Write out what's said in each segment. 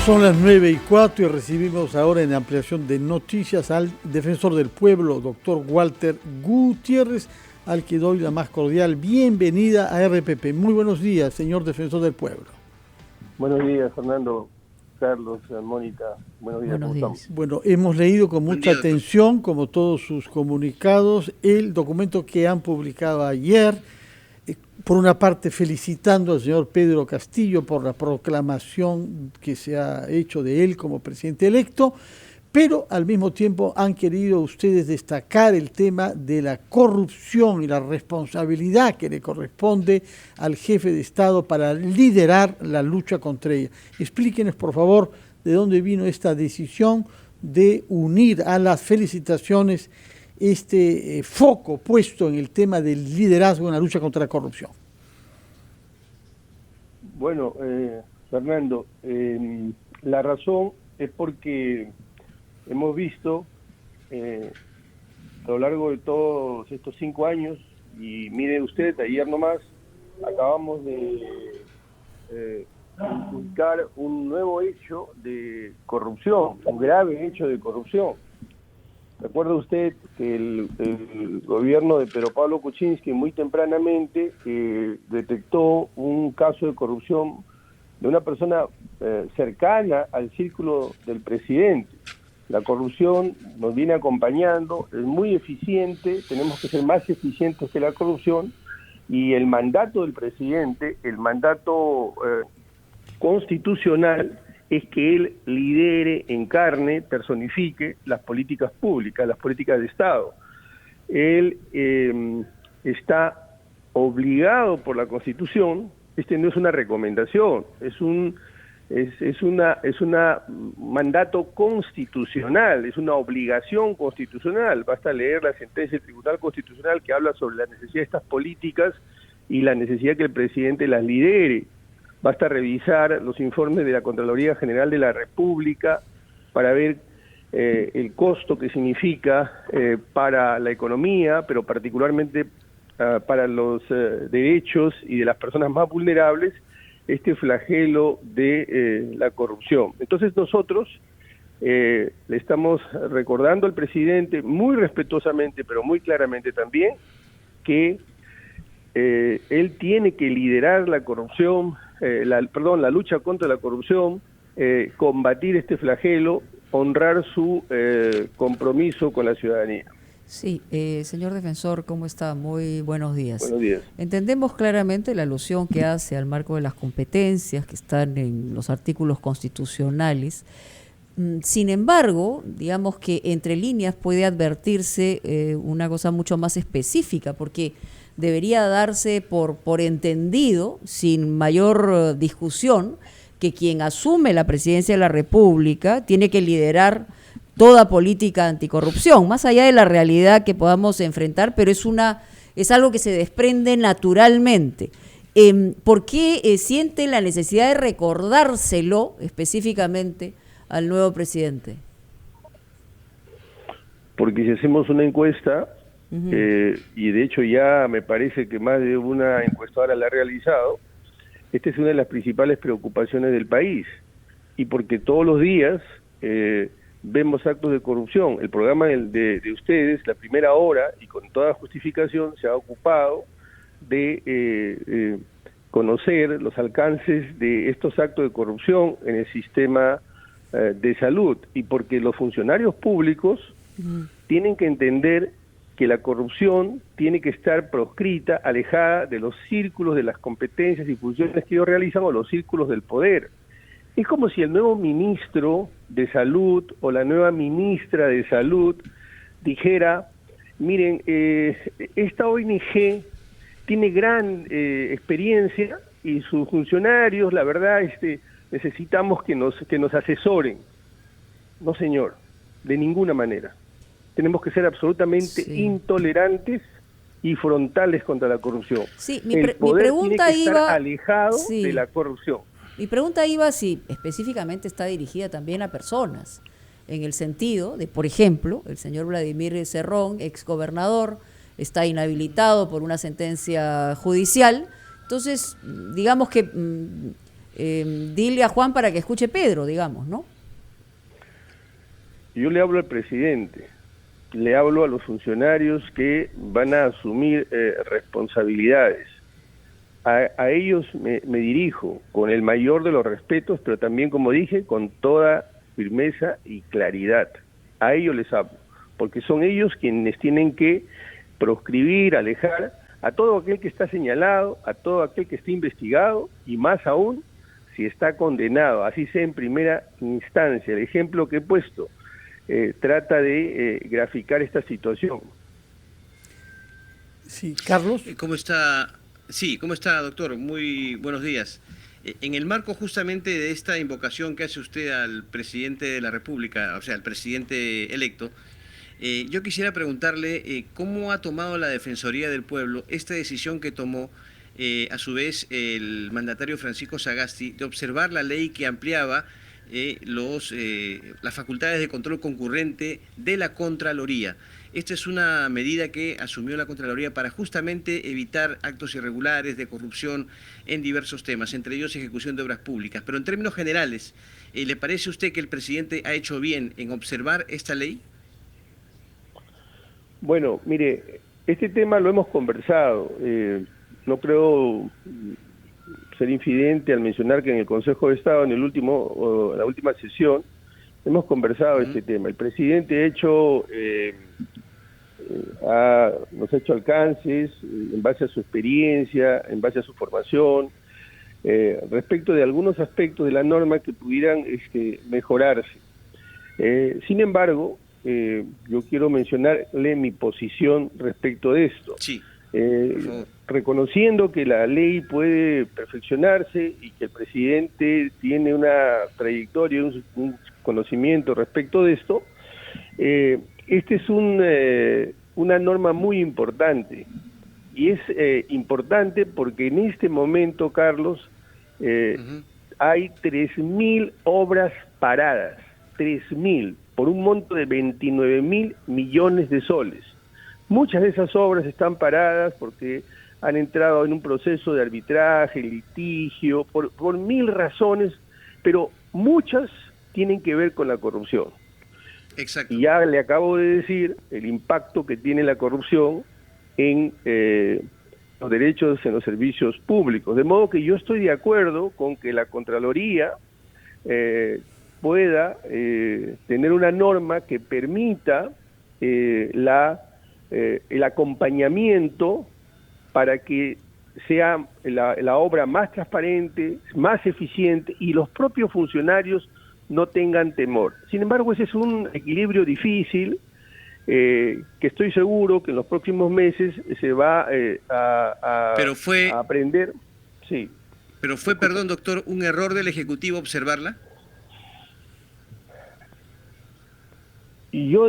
Son las 9:04 y recibimos ahora en ampliación de noticias al defensor del pueblo, doctor Walter Gutiérrez, al que doy la más cordial bienvenida a RPP. Muy buenos días, señor defensor del pueblo. Buenos días, Fernando, Carlos, Mónica. Buenos días, ¿cómo estamos? Bueno, hemos leído con mucha atención, como todos sus comunicados, el documento que han publicado ayer. Por una parte, felicitando al señor Pedro Castillo por la proclamación que se ha hecho de él como presidente electo, pero al mismo tiempo han querido ustedes destacar el tema de la corrupción y la responsabilidad que le corresponde al jefe de Estado para liderar la lucha contra ella. Explíquenos, por favor, de dónde vino esta decisión de unir a las felicitaciones este foco puesto en el tema del liderazgo en la lucha contra la corrupción. Bueno, Fernando, la razón es porque hemos visto a lo largo de todos estos 5 años, y mire usted, ayer nomás acabamos de publicar un nuevo hecho de corrupción, un grave hecho de corrupción. Recuerda usted que el gobierno de Pedro Pablo Kuczynski muy tempranamente detectó un caso de corrupción de una persona cercana al círculo del presidente. La corrupción nos viene acompañando, es muy eficiente, tenemos que ser más eficientes que la corrupción, y el mandato del presidente, el mandato constitucional, es que él lidere, encarne, personifique las políticas públicas, las políticas de Estado. Él está obligado por la Constitución. Este no es una recomendación, es un mandato constitucional, es una obligación constitucional. Basta leer la sentencia del Tribunal Constitucional que habla sobre la necesidad de estas políticas y la necesidad que el presidente las lidere. Basta revisar los informes de la Contraloría General de la República para ver el costo que significa para la economía, pero particularmente para los derechos y de las personas más vulnerables, este flagelo de la corrupción. Entonces nosotros le estamos recordando al presidente muy respetuosamente, pero muy claramente también, que él tiene que liderar la corrupción, la lucha contra la corrupción, combatir este flagelo, honrar su compromiso con la ciudadanía. Sí, señor defensor, ¿cómo está? Muy buenos días. Buenos días. Entendemos claramente la alusión que hace al marco de las competencias que están en los artículos constitucionales. Sin embargo, digamos que entre líneas puede advertirse una cosa mucho más específica, porque debería darse por entendido, sin mayor discusión, que quien asume la presidencia de la República tiene que liderar toda política anticorrupción, más allá de la realidad que podamos enfrentar, pero es algo que se desprende naturalmente. ¿Por qué siente la necesidad de recordárselo específicamente al nuevo presidente? Porque si hacemos una encuesta, y de hecho ya me parece que más de una encuestadora la ha realizado, esta es una de las principales preocupaciones del país, y porque todos los días vemos actos de corrupción. El programa de ustedes, La Primera Hora, y con toda justificación, se ha ocupado de conocer los alcances de estos actos de corrupción en el sistema de salud, y porque los funcionarios públicos tienen que entender que la corrupción tiene que estar proscrita, alejada de los círculos de las competencias y funciones que ellos realizan o los círculos del poder. Es como si el nuevo ministro de Salud o la nueva ministra de Salud dijera, miren, esta ONG tiene gran experiencia y sus funcionarios, la verdad, necesitamos que nos asesoren. No, señor, de ninguna manera. Tenemos que ser absolutamente intolerantes y frontales contra la corrupción. Sí, mi pregunta tiene que estar alejado de la corrupción. Mi pregunta iba si específicamente está dirigida también a personas, en el sentido de, por ejemplo, el señor Vladimir Cerrón, exgobernador, está inhabilitado por una sentencia judicial. Entonces, digamos que Dile a Juan para que escuche Pedro, digamos, ¿no? Yo le hablo al presidente, le hablo a los funcionarios que van a asumir responsabilidades. A ellos me dirijo con el mayor de los respetos, pero también, como dije, con toda firmeza y claridad. A ellos les hablo, porque son ellos quienes tienen que proscribir, alejar a todo aquel que está señalado, a todo aquel que esté investigado, y más aún si está condenado, así sea en primera instancia. El ejemplo que he puesto trata de graficar esta situación. Sí, Carlos. ¿Cómo está? Sí, ¿cómo está, doctor? Muy buenos días. En el marco justamente de esta invocación que hace usted al presidente de la República, o sea, al presidente electo, yo quisiera preguntarle cómo ha tomado la Defensoría del Pueblo esta decisión que tomó a su vez el mandatario Francisco Sagasti de observar la ley que ampliaba las facultades de control concurrente de la Contraloría. Esta es una medida que asumió la Contraloría para justamente evitar actos irregulares de corrupción en diversos temas, entre ellos ejecución de obras públicas. Pero en términos generales, ¿le parece a usted que el presidente ha hecho bien en observar esta ley? Bueno, mire, este tema lo hemos conversado. No creo ser infidente al mencionar que en el Consejo de Estado, en la última sesión, hemos conversado este tema. El presidente nos ha hecho alcances en base a su experiencia, en base a su formación, respecto de algunos aspectos de la norma que pudieran mejorarse. Sin embargo, yo quiero mencionarle mi posición respecto de esto. Sí. Reconociendo que la ley puede perfeccionarse y que el presidente tiene una trayectoria, un conocimiento respecto de esto, este es una norma muy importante, y es importante porque en este momento, Carlos, hay 3.000 obras paradas, 3.000, por un monto de 29.000 millones de soles. Muchas de esas obras están paradas porque han entrado en un proceso de arbitraje, litigio, por mil razones, pero muchas tienen que ver con la corrupción. Exacto. Y ya le acabo de decir el impacto que tiene la corrupción en los derechos en los servicios públicos. De modo que yo estoy de acuerdo con que la Contraloría pueda tener una norma que permita el acompañamiento para que sea la obra más transparente, más eficiente, y los propios funcionarios no tengan temor. Sin embargo, ese es un equilibrio difícil que estoy seguro que en los próximos meses se va a aprender. Sí. Pero fue, perdón, doctor, un error del Ejecutivo observarla. Y yo,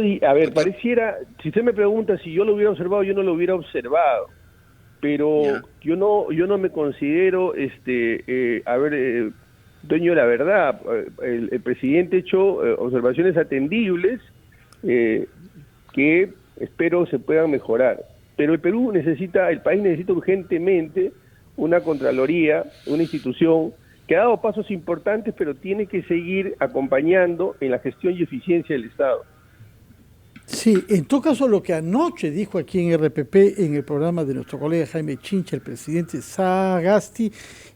pareciera, si usted me pregunta si yo lo hubiera observado, yo no lo hubiera observado, pero yo no me considero dueño de la verdad. El presidente ha hecho observaciones atendibles que espero se puedan mejorar. Pero el país necesita urgentemente una Contraloría, una institución que ha dado pasos importantes, pero tiene que seguir acompañando en la gestión y eficiencia del Estado. Sí, en todo caso lo que anoche dijo aquí en RPP, en el programa de nuestro colega Jaime Chincha, el presidente Sagasti,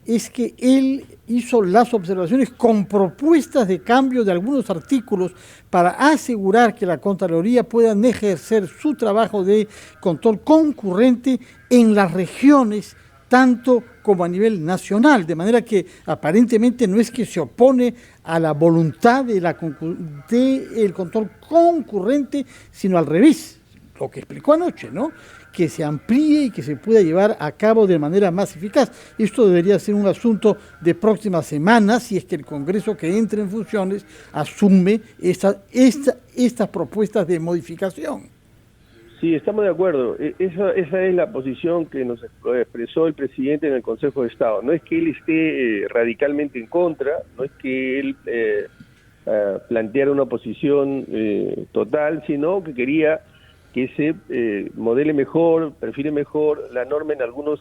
es que él hizo las observaciones con propuestas de cambio de algunos artículos para asegurar que la Contraloría pueda ejercer su trabajo de control concurrente en las regiones, tanto como a nivel nacional, de manera que aparentemente no es que se opone a la voluntad del control concurrente, sino al revés, lo que explicó anoche, ¿no? Que se amplíe y que se pueda llevar a cabo de manera más eficaz. Esto debería ser un asunto de próximas semanas, si es que el Congreso que entre en funciones asume estas propuestas de modificación. Sí, estamos de acuerdo. Esa es la posición que nos expresó el presidente en el Consejo de Estado. No es que él esté radicalmente en contra, no es que él planteara una posición total, sino que quería que se modele mejor, perfile mejor la norma en algunos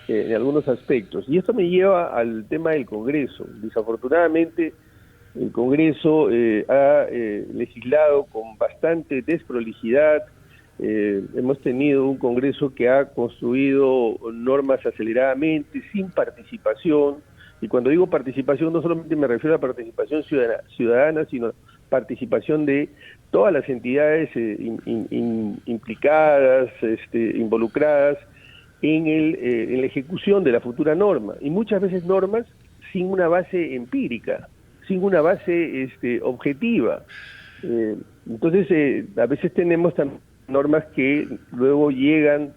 en algunos aspectos. Y esto me lleva al tema del Congreso. Desafortunadamente, el Congreso ha legislado con bastante desprolijidad. Hemos tenido un Congreso que ha construido normas aceleradamente, sin participación, y cuando digo participación no solamente me refiero a participación ciudadana, sino participación de todas las entidades implicadas, involucradas en la ejecución de la futura norma, y muchas veces normas sin una base empírica, sin una base objetiva. Entonces, a veces tenemos normas que luego llegan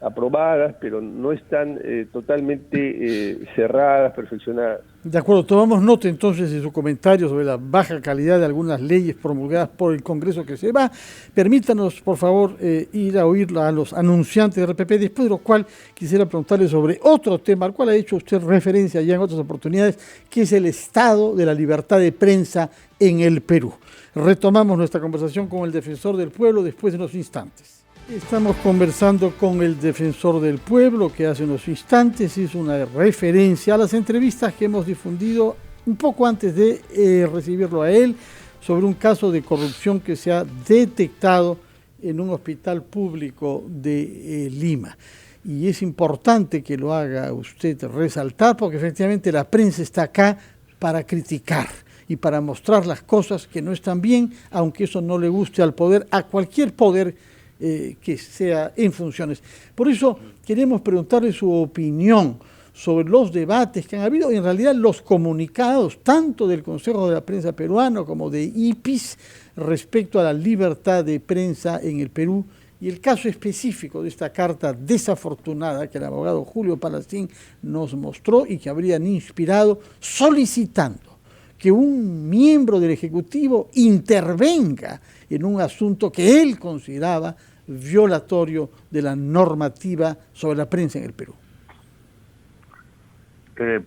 aprobadas, pero no están totalmente cerradas, perfeccionadas. De acuerdo, tomamos nota entonces de su comentario sobre la baja calidad de algunas leyes promulgadas por el Congreso que se va. Permítanos, por favor, ir a oír a los anunciantes de RPP, después de lo cual quisiera preguntarle sobre otro tema al cual ha hecho usted referencia ya en otras oportunidades, que es el estado de la libertad de prensa en el Perú. Retomamos nuestra conversación con el defensor del pueblo después de unos instantes. Estamos conversando con el defensor del pueblo, que hace unos instantes hizo una referencia a las entrevistas que hemos difundido un poco antes de recibirlo a él sobre un caso de corrupción que se ha detectado en un hospital público de Lima. Y es importante que lo haga usted resaltar, porque efectivamente la prensa está acá para criticar y para mostrar las cosas que no están bien, aunque eso no le guste al poder, a cualquier poder que sea en funciones. Por eso queremos preguntarle su opinión sobre los debates que han habido y en realidad los comunicados tanto del Consejo de la Prensa Peruano como de IPIS respecto a la libertad de prensa en el Perú y el caso específico de esta carta desafortunada que el abogado Julio Palacín nos mostró y que habrían inspirado solicitando que un miembro del Ejecutivo intervenga en un asunto que él consideraba violatorio de la normativa sobre la prensa en el Perú.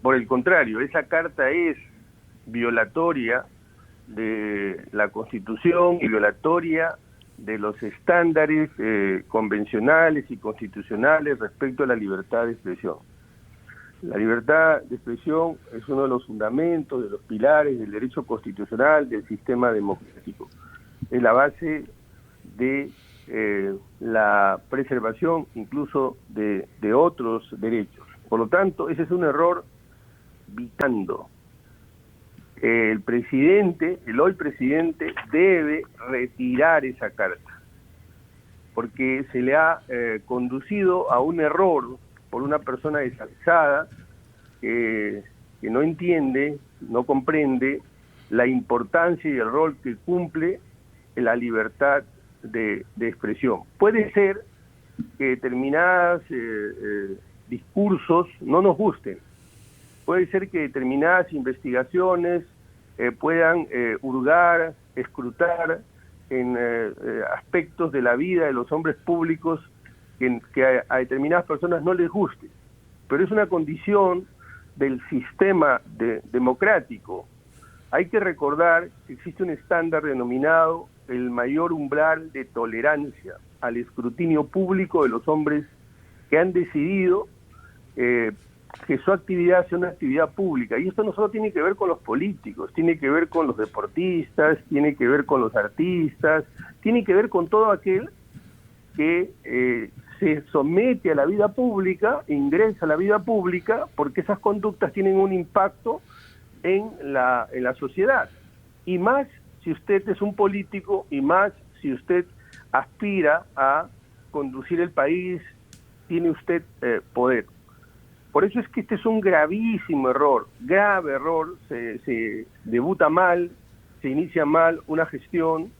Por el contrario, esa carta es violatoria de la Constitución y violatoria de los estándares convencionales y constitucionales respecto a la libertad de expresión. La libertad de expresión es uno de los fundamentos, de los pilares del derecho constitucional, del sistema democrático. Es la base de la preservación incluso de otros derechos. Por lo tanto, ese es un error vitando. El presidente, el hoy presidente, debe retirar esa carta, porque se le ha conducido a un error por una persona desavisada que no entiende, no comprende la importancia y el rol que cumple la libertad de expresión. Puede ser que determinados discursos no nos gusten, puede ser que determinadas investigaciones puedan hurgar, escrutar en aspectos de la vida de los hombres públicos que a determinadas personas no les guste, pero es una condición del sistema democrático. Hay que recordar que existe un estándar denominado el mayor umbral de tolerancia al escrutinio público de los hombres que han decidido que su actividad sea una actividad pública. Y esto no solo tiene que ver con los políticos, tiene que ver con los deportistas, tiene que ver con los artistas, tiene que ver con todo aquel que se somete a la vida pública, ingresa a la vida pública, porque esas conductas tienen un impacto en la sociedad. Y más si usted es un político, y más si usted aspira a conducir el país, tiene usted poder. Por eso es que este es un gravísimo error, grave error, se debuta mal, se inicia mal una gestión,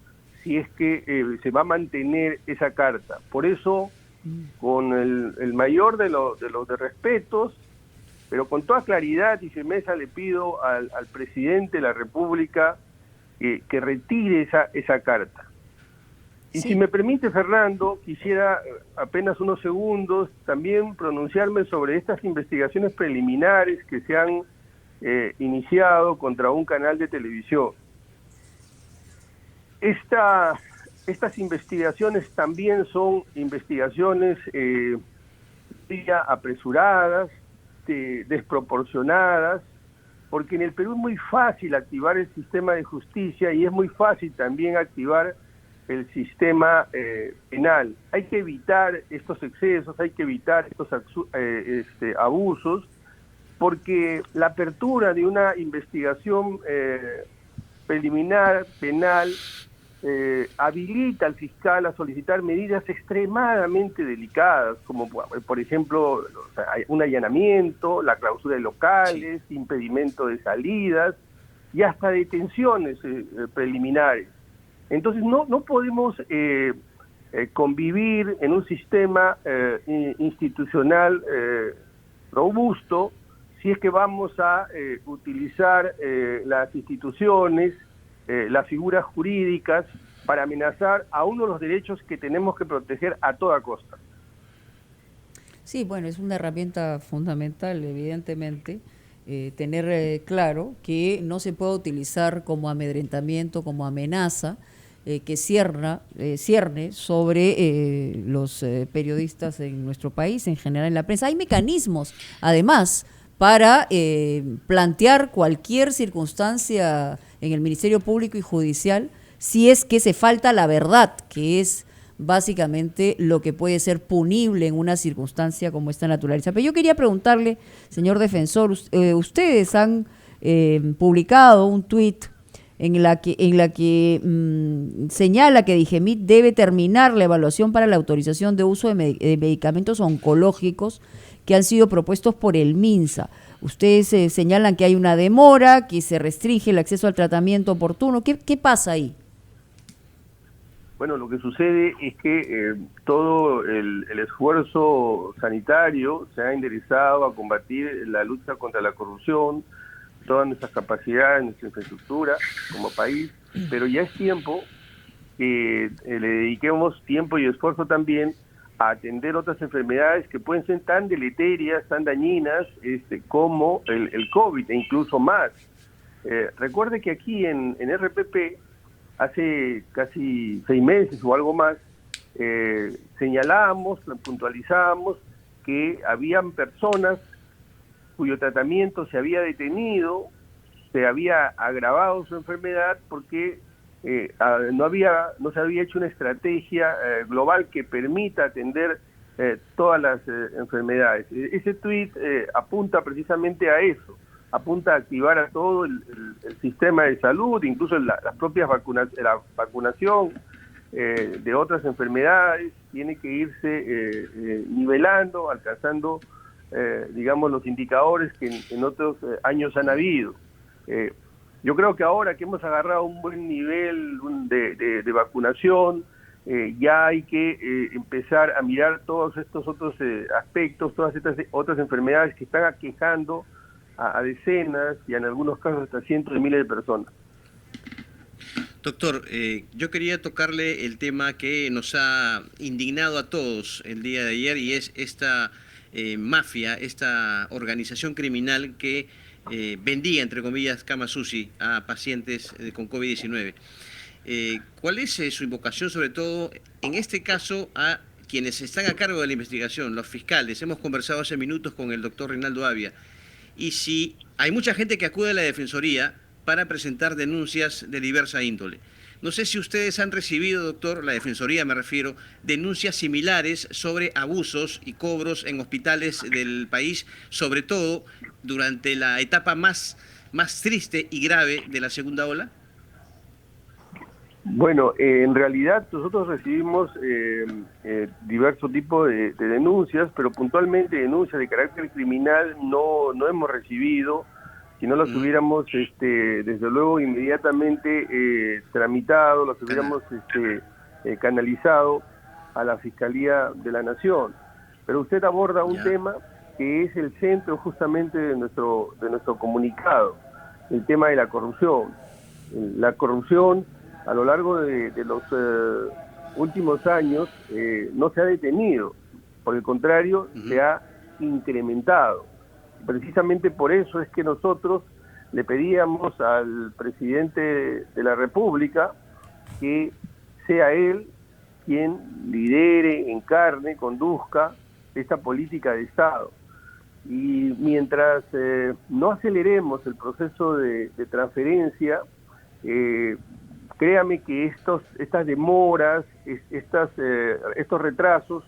si es que se va a mantener esa carta. Por eso, con el mayor de los respetos, pero con toda claridad y firmeza le pido al presidente de la República que retire esa carta. Y sí. Si me permite, Fernando, quisiera apenas unos segundos también pronunciarme sobre estas investigaciones preliminares que se han iniciado contra un canal de televisión. Estas investigaciones también son investigaciones diría, apresuradas, desproporcionadas, porque en el Perú es muy fácil activar el sistema de justicia y es muy fácil también activar el sistema penal. Hay que evitar estos excesos, hay que evitar estos abusos, porque la apertura de una investigación preliminar penal habilita al fiscal a solicitar medidas extremadamente delicadas, como por ejemplo un allanamiento, la clausura de locales, impedimento de salidas y hasta detenciones preliminares. Entonces no podemos convivir en un sistema institucional robusto si es que vamos a utilizar las instituciones, las figuras jurídicas para amenazar a uno de los derechos que tenemos que proteger a toda costa. Sí, bueno, es una herramienta fundamental, evidentemente, tener claro que no se puede utilizar como amedrentamiento, como amenaza, que cierne sobre los periodistas en nuestro país, en general en la prensa. Hay mecanismos, además, para plantear cualquier circunstancia en el Ministerio Público y Judicial si es que se falta la verdad, que es básicamente lo que puede ser punible en una circunstancia como esta naturaleza. Pero yo quería preguntarle, señor defensor, ustedes han publicado un tuit en la que señala que Digemit debe terminar la evaluación para la autorización de uso de medicamentos oncológicos que han sido propuestos por el MINSA. Ustedes señalan que hay una demora, que se restringe el acceso al tratamiento oportuno. ¿Qué pasa ahí? Bueno, lo que sucede es que todo el esfuerzo sanitario se ha enderezado a combatir la lucha contra la corrupción, todas nuestras capacidades, nuestra infraestructura como país, pero ya es tiempo que le dediquemos tiempo y esfuerzo también a atender otras enfermedades que pueden ser tan deleterias, tan dañinas como el COVID e incluso más. Recuerde que aquí en RPP, hace casi 6 meses o algo más, señalábamos, puntualizábamos que habían personas cuyo tratamiento se había detenido, se había agravado su enfermedad porque no se había hecho una estrategia global que permita atender todas las enfermedades. Ese tuit apunta precisamente a eso, apunta a activar a todo el sistema de salud, incluso las propias la vacunación de otras enfermedades, tiene que irse nivelando, alcanzando digamos los indicadores que en otros años han habido. Yo creo que ahora que hemos agarrado un buen nivel de vacunación, ya hay que empezar a mirar todos estos otros aspectos, todas estas otras enfermedades que están aquejando a decenas y en algunos casos hasta cientos de miles de personas. Doctor, yo quería tocarle el tema que nos ha indignado a todos el día de ayer y es esta mafia, esta organización criminal que vendía, entre comillas, camas UCI a pacientes con COVID-19. ¿Cuál es su invocación, sobre todo, en este caso, a quienes están a cargo de la investigación, los fiscales? Hemos conversado hace minutos con el doctor Reinaldo Avia. Y si hay mucha gente que acude a la Defensoría para presentar denuncias de diversa índole. No sé si ustedes han recibido, doctor, la Defensoría me refiero, denuncias similares sobre abusos y cobros en hospitales del país, sobre todo durante la etapa más triste y grave de la segunda ola. Bueno, en realidad nosotros recibimos diversos tipos de denuncias, pero puntualmente denuncias de carácter criminal no hemos recibido. Si no las hubiéramos, desde luego, inmediatamente tramitado, las hubiéramos canalizado a la Fiscalía de la Nación. Pero usted aborda un tema que es el centro justamente de nuestro comunicado, el tema de la corrupción. La corrupción a lo largo de los últimos años no se ha detenido, por el contrario, se ha incrementado. Precisamente por eso es que nosotros le pedíamos al presidente de la República que sea él quien lidere, encarne, conduzca esta política de Estado. Y mientras no aceleremos el proceso de transferencia, créame que estas demoras, estos retrasos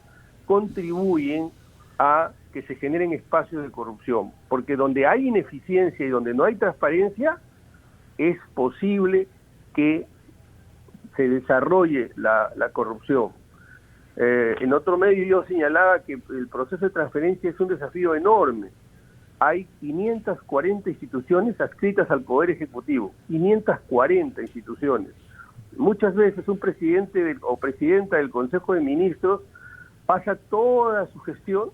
contribuyen a que se generen espacios de corrupción, porque donde hay ineficiencia y donde no hay transparencia, es posible que se desarrolle la corrupción. En otro medio yo señalaba que el proceso de transferencia es un desafío enorme. Hay 540 instituciones adscritas al Poder Ejecutivo, 540 instituciones. Muchas veces un presidente o presidenta del Consejo de Ministros pasa toda su gestión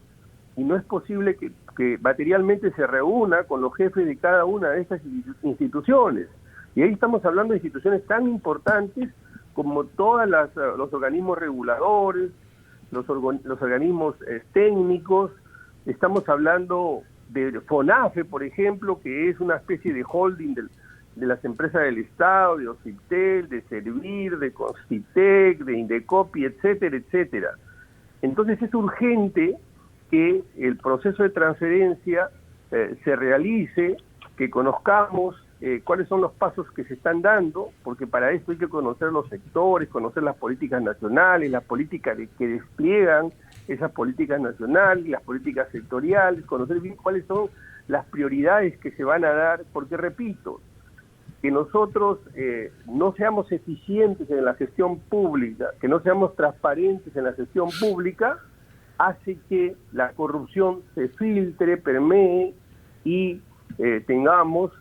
y no es posible que materialmente se reúna con los jefes de cada una de estas instituciones. Y ahí estamos hablando de instituciones tan importantes como todos los organismos reguladores, los organismos técnicos. Estamos hablando de FONAFE, por ejemplo, que es una especie de holding de las empresas del Estado, de OCIPTEL, de Servir, de Constitec, de Indecopi, etcétera, etcétera. Entonces es urgente que el proceso de transferencia se realice, que conozcamos cuáles son los pasos que se están dando, porque para esto hay que conocer los sectores, conocer las políticas nacionales, las políticas que despliegan esas políticas nacionales, las políticas sectoriales, conocer bien cuáles son las prioridades que se van a dar, porque repito, que nosotros no seamos eficientes en la gestión pública, que no seamos transparentes en la gestión pública, hace que la corrupción se filtre, permee y tengamos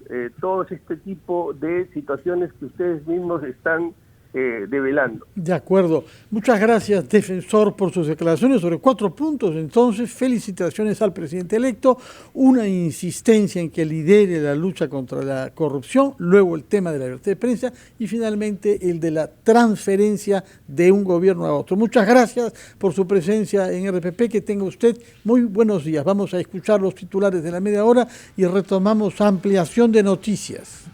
todo este tipo de situaciones que ustedes mismos están develando. De acuerdo. Muchas gracias, defensor, por sus declaraciones sobre 4 puntos. Entonces, felicitaciones al presidente electo, una insistencia en que lidere la lucha contra la corrupción, luego el tema de la libertad de prensa y finalmente el de la transferencia de un gobierno a otro. Muchas gracias por su presencia en RPP, que tenga usted muy buenos días. Vamos a escuchar los titulares de la media hora y retomamos ampliación de noticias.